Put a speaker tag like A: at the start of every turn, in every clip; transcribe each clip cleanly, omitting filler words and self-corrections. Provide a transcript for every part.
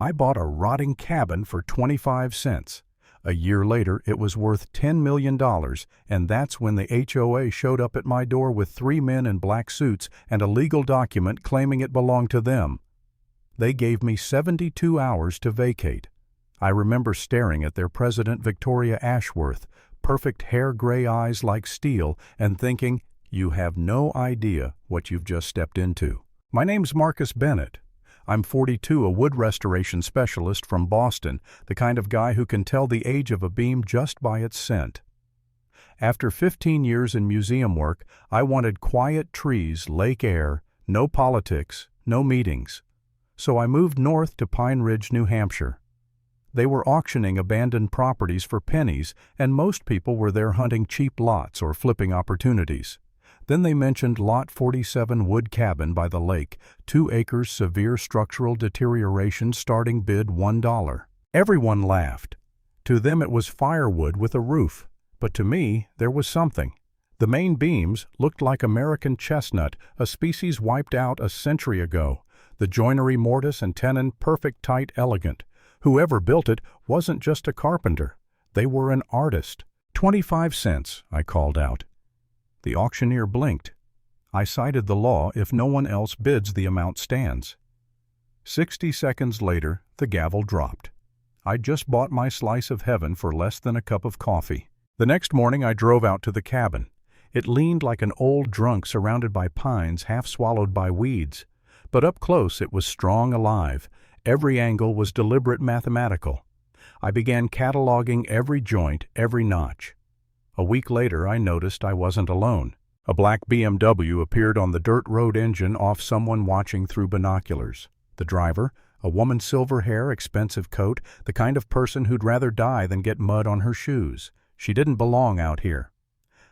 A: I bought a rotting cabin for 25 cents. A year later, it was worth $10 million, and that's when the HOA showed up at my door with 3 men in black suits and a legal document claiming it belonged to them. They gave me 72 hours to vacate. I remember staring at their president, Victoria Ashworth, perfect hair, gray eyes like steel, and thinking, you have no idea what you've just stepped into. My name's Marcus Bennett. I'm 42, a wood restoration specialist from Boston, the kind of guy who can tell the age of a beam just by its scent. After 15 years in museum work, I wanted quiet trees, lake air, no politics, no meetings. So I moved north to Pine Ridge, New Hampshire. They were auctioning abandoned properties for pennies, and most people were there hunting cheap lots or flipping opportunities. Then they mentioned Lot 47 wood cabin by the lake, 2 acres, severe structural deterioration, starting bid $1. Everyone laughed. To them it was firewood with a roof, but to me there was something. The main beams looked like American chestnut, a species wiped out a century ago. The joinery, mortise and tenon, perfect, tight, elegant. Whoever built it wasn't just a carpenter. They were an artist. 25 cents, I called out. The auctioneer blinked. I cited the law: if no one else bids, the amount stands. 60 seconds later, the gavel dropped. I'd just bought my slice of heaven for less than a cup of coffee. The next morning I drove out to the cabin. It leaned like an old drunk surrounded by pines half swallowed by weeds. But up close it was strong, alive. Every angle was deliberate, mathematical. I began cataloging every joint, every notch. A week later I noticed I wasn't alone. A black BMW appeared on the dirt road engine off, someone watching through binoculars. The driver, a woman, silver hair, expensive coat, the kind of person who'd rather die than get mud on her shoes. She didn't belong out here.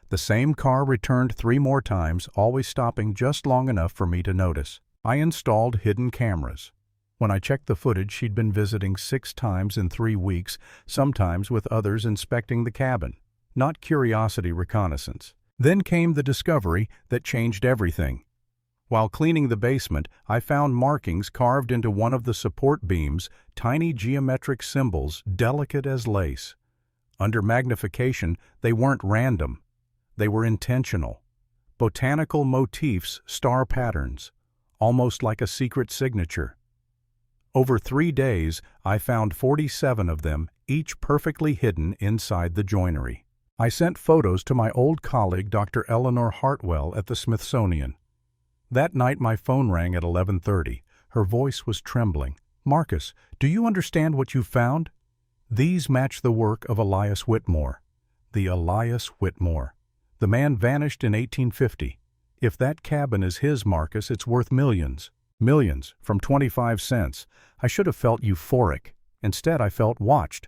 A: The same car returned 3 more times, always stopping just long enough for me to notice. I installed hidden cameras. When I checked the footage, she'd been visiting 6 times in 3 weeks, sometimes with others inspecting the cabin. Not curiosity, reconnaissance. Then came the discovery that changed everything. While cleaning the basement, I found markings carved into one of the support beams, tiny geometric symbols, delicate as lace. Under magnification, they weren't random. They were intentional. Botanical motifs, star patterns, almost like a secret signature. Over 3 days, I found 47 of them, each perfectly hidden inside the joinery. I sent photos to my old colleague, Dr. Eleanor Hartwell, at the Smithsonian. That night my phone rang at 11:30. Her voice was trembling. "Marcus, do you understand what you found? These match the work of Elias Whitmore." The Elias Whitmore. The man vanished in 1850. If that cabin is his, Marcus, it's worth millions. Millions, from 25 cents. I should have felt euphoric. Instead, I felt watched.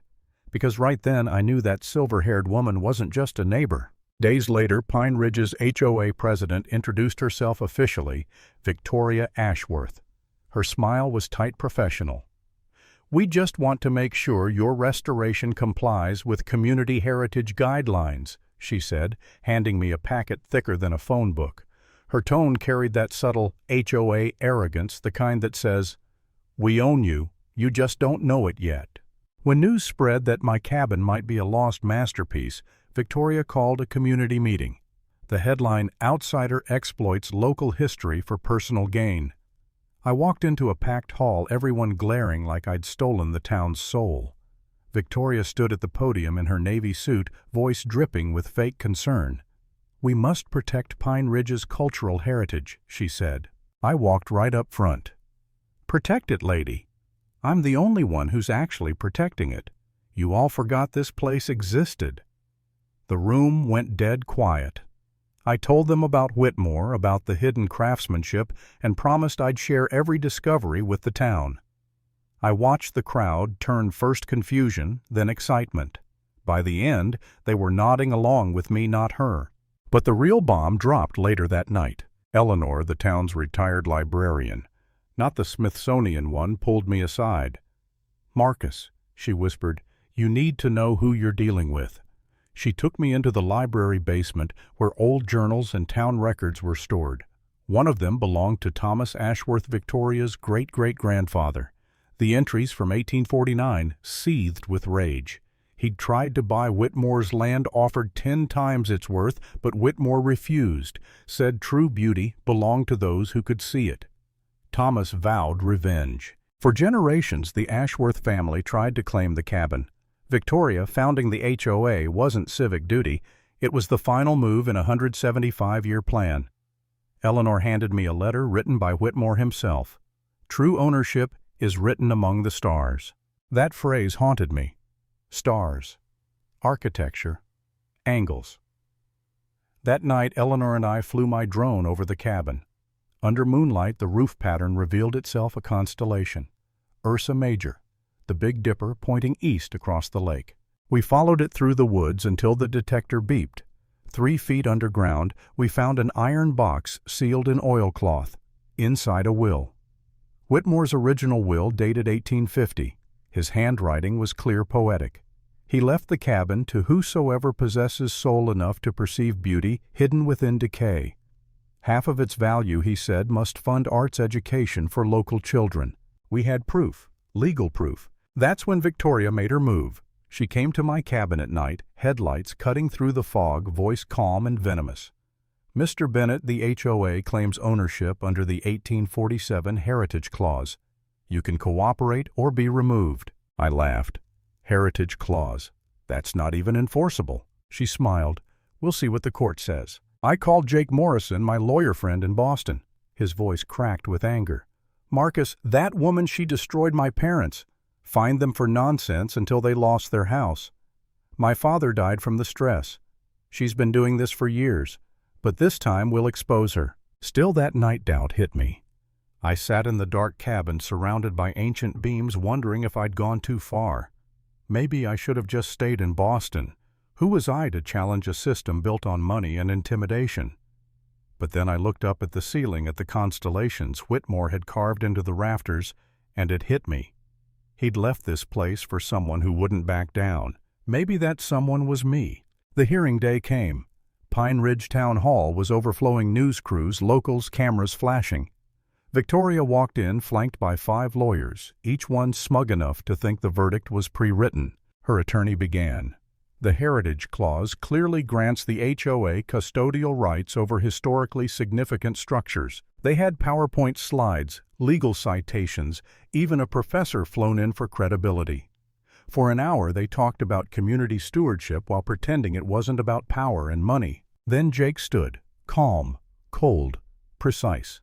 A: Because right then I knew that silver-haired woman wasn't just a neighbor. Days later, Pine Ridge's HOA president introduced herself officially, Victoria Ashworth. Her smile was tight, professional. "We just want to make sure your restoration complies with community heritage guidelines," she said, handing me a packet thicker than a phone book. Her tone carried that subtle HOA arrogance, the kind that says, "We own you, you just don't know it yet." When news spread that my cabin might be a lost masterpiece, Victoria called a community meeting. The headline, "Outsider Exploits Local History for Personal Gain." I walked into a packed hall, everyone glaring like I'd stolen the town's soul. Victoria stood at the podium in her navy suit, voice dripping with fake concern. "We must protect Pine Ridge's cultural heritage," she said. I walked right up front. "Protect it, lady. I'm the only one who's actually protecting it. You all forgot this place existed." The room went dead quiet. I told them about Whitmore, about the hidden craftsmanship, and promised I'd share every discovery with the town. I watched the crowd turn first confusion, then excitement. By the end, they were nodding along with me, not her. But the real bomb dropped later that night. Eleanor, the town's retired librarian, not the Smithsonian one, pulled me aside. "Marcus," she whispered, "you need to know who you're dealing with." She took me into the library basement where old journals and town records were stored. One of them belonged to Thomas Ashworth, Victoria's great-great-grandfather. The entries from 1849 seethed with rage. He'd tried to buy Whitmore's land, offered 10 times its worth, but Whitmore refused, said true beauty belonged to those who could see it. Thomas vowed revenge. For generations, the Ashworth family tried to claim the cabin. Victoria founding the HOA wasn't civic duty, it was the final move in a 175-year plan. Eleanor handed me a letter written by Whitmore himself. True ownership is written among the stars. That phrase haunted me. Stars, architecture, angles. That night, Eleanor and I flew my drone over the cabin. Under moonlight, the roof pattern revealed itself a constellation, Ursa Major, the Big Dipper pointing east across the lake. We followed it through the woods until the detector beeped. 3 feet underground, we found an iron box sealed in oilcloth, inside a will. Whitmore's original will dated 1850. His handwriting was clear poetic. He left the cabin to whosoever possesses soul enough to perceive beauty hidden within decay. Half of its value, he said, must fund arts education for local children. We had proof, legal proof. That's when Victoria made her move. She came to my cabin at night, headlights cutting through the fog, voice calm and venomous. Mr. Bennett, the HOA, claims ownership under the 1847 Heritage Clause. You can cooperate or be removed. I laughed. Heritage Clause. That's not even enforceable. She smiled. We'll see what the court says. I called Jake Morrison, my lawyer friend in Boston. His voice cracked with anger. Marcus, that woman, she destroyed my parents. Fined them for nonsense until they lost their house. My father died from the stress. She's been doing this for years, but this time we'll expose her. Still, that night doubt hit me. I sat in the dark cabin surrounded by ancient beams, wondering if I'd gone too far. Maybe I should have just stayed in Boston. Who was I to challenge a system built on money and intimidation? But then I looked up at the ceiling at the constellations Whitmore had carved into the rafters, and it hit me. He'd left this place for someone who wouldn't back down. Maybe that someone was me. The hearing day came. Pine Ridge Town Hall was overflowing news crews, locals, cameras flashing. Victoria walked in, flanked by 5 lawyers, each one smug enough to think the verdict was pre-written. Her attorney began. The Heritage Clause clearly grants the HOA custodial rights over historically significant structures. They had PowerPoint slides, legal citations, even a professor flown in for credibility. For an hour they talked about community stewardship while pretending it wasn't about power and money. Then Jake stood, calm, cold, precise.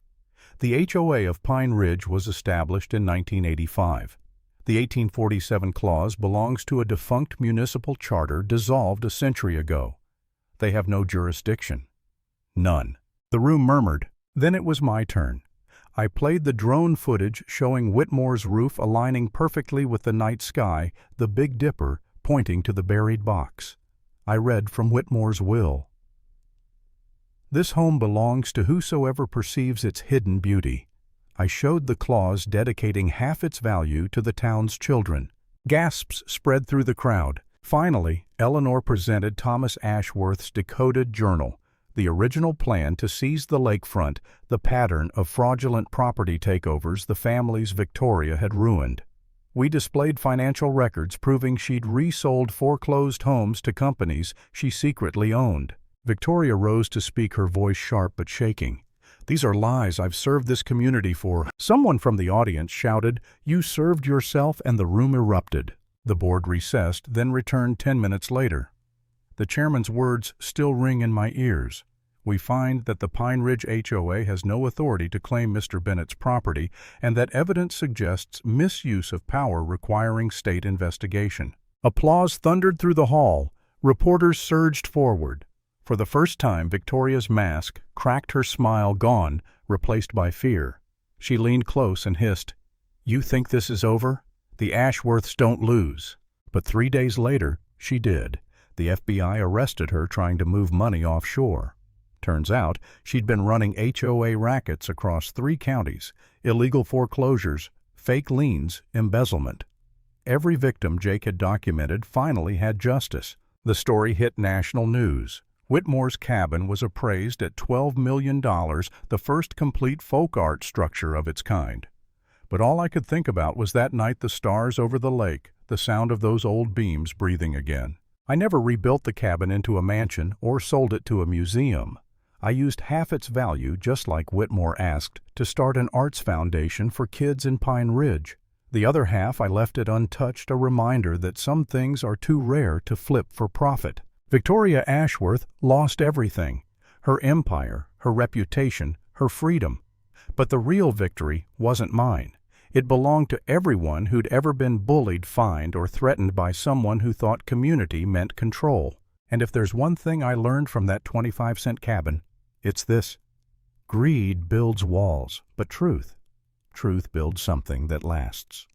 A: The HOA of Pine Ridge was established in 1985. The 1847 clause belongs to a defunct municipal charter dissolved a century ago. They have no jurisdiction. None. The room murmured. Then it was my turn. I played the drone footage showing Whitmore's roof aligning perfectly with the night sky, the Big Dipper pointing to the buried box. I read from Whitmore's will. This home belongs to whosoever perceives its hidden beauty. I showed the clause dedicating half its value to the town's children. Gasps spread through the crowd. Finally, Eleanor presented Thomas Ashworth's decoded journal, the original plan to seize the lakefront, the pattern of fraudulent property takeovers the family's Victoria had ruined. We displayed financial records proving she'd resold foreclosed homes to companies she secretly owned. Victoria rose to speak, her voice sharp but shaking. These are lies I've served this community for. Someone from the audience shouted, "You served yourself," and the room erupted. The board recessed, then returned 10 minutes later. The chairman's words still ring in my ears. We find that the Pine Ridge HOA has no authority to claim Mr. Bennett's property, and that evidence suggests misuse of power requiring state investigation. Applause thundered through the hall. Reporters surged forward. For the first time, Victoria's mask cracked, her smile gone, replaced by fear. She leaned close and hissed, "You think this is over? The Ashworths don't lose." But 3 days later, she did. The FBI arrested her trying to move money offshore. Turns out, she'd been running HOA rackets across 3 counties, illegal foreclosures, fake liens, embezzlement. Every victim Jake had documented finally had justice. The story hit national news. Whitmore's cabin was appraised at $12 million, the first complete folk art structure of its kind. But all I could think about was that night, the stars over the lake, the sound of those old beams breathing again. I never rebuilt the cabin into a mansion or sold it to a museum. I used half its value, just like Whitmore asked, to start an arts foundation for kids in Pine Ridge. The other half I left it untouched, a reminder that some things are too rare to flip for profit. Victoria Ashworth lost everything: her empire, her reputation, her freedom. But the real victory wasn't mine. It belonged to everyone who'd ever been bullied, fined, or threatened by someone who thought community meant control. And if there's one thing I learned from that 25-cent cabin, it's this: greed builds walls, but truth builds something that lasts.